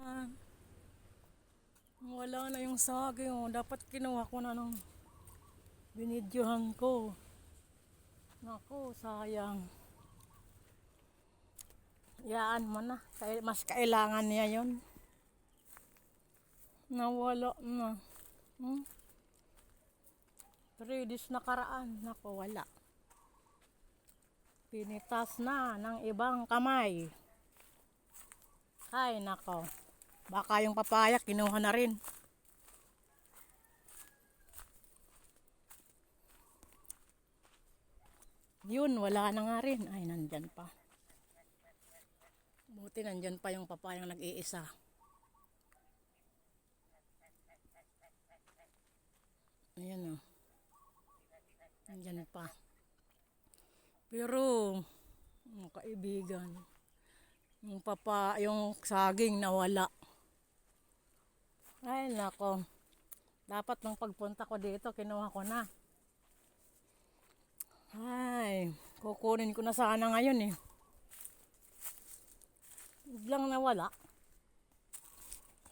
Yan. Wala na yung saging. Oh. Dapat kinuha ko na nung binidyohan ko. Naku, sayang. Yaan mo na. Mas kailangan niya yun. Nawala na. 3 days nakaraan. Naku, wala. Pinitas na ng ibang kamay. Ay, nako. Baka yung papaya kinuha na rin. Yun, wala na nga rin. Ay, nandyan pa. Buti nandyan pa yung papayang nag-iisa. Ayan o. Nandyan pa. Pero, mga kaibigan, yung saging nawala. Ay, nako. Dapat nung pagpunta ko dito, kinuha ko na. Ay, kukunin ko na sana ngayon eh. Biglang nawala.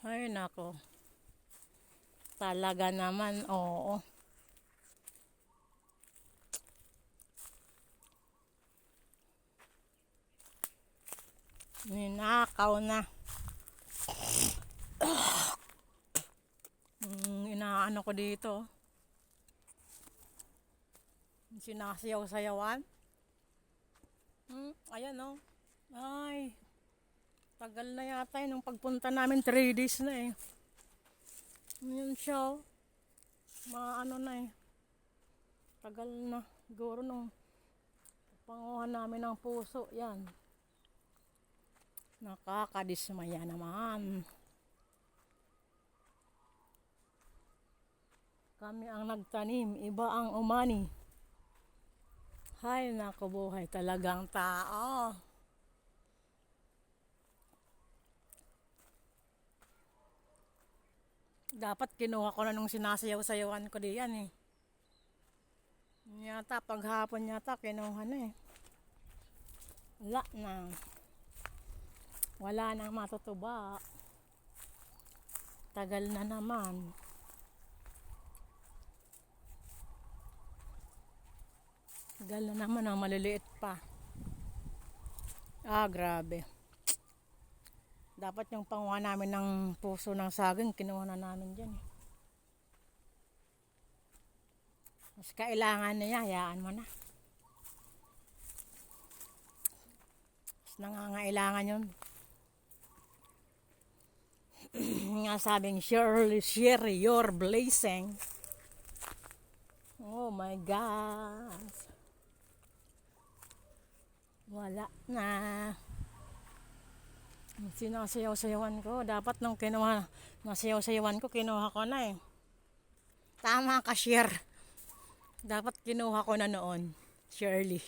Ay, nako. Talaga naman, oo. Ninakaw na. Inaano ko dito. Sinasiyaw-sayawan. Ayan o. Ay. Tagal na yata nung pagpunta namin. 3 days na eh. Yun siya. Maano na eh. Tagal na. Siguro nung panguha namin ng puso. Yan. Nakakadismaya naman. Kami ang nagtanim, iba ang umani. Hay, naku buhay talagang tao. Dapat kinuha ko na nung sinasayaw-sayawan ko diyan eh. Yata, paghapon yata, kinuha na eh. Wala na. Wala nang matutuba. Tagal na naman. Tagal na naman ang maliliit pa. Ah, grabe. Dapat yung panguha namin ng puso ng saging, kinuha na namin dyan. Mas kailangan niya, hayaan mo na. Mas nangangailangan yun. Nga sabing, share your blessing. Oh my God. Wala na. Sinasayaw-sayawan ko. Dapat nung kinuha, nasayaw-sayawan ko, kinuha ko na eh. Tama ka, share. Dapat kinuha ko na noon. Shirley.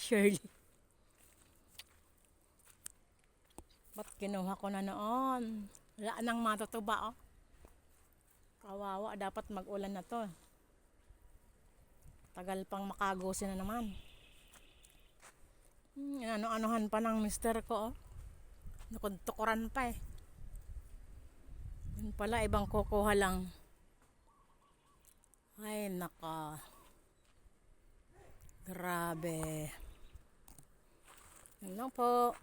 Ba't kinuha ko na noon? Wala nang matutuba oh. Kawawa, dapat mag-ulan na to. Tagal pang makagusin na naman. Ano-anuhan pa ng mister ko oh. Nakuntukuran pa eh. Yun pala, ibang kukuha lang. Ay, naka. Grabe. Yun lang po.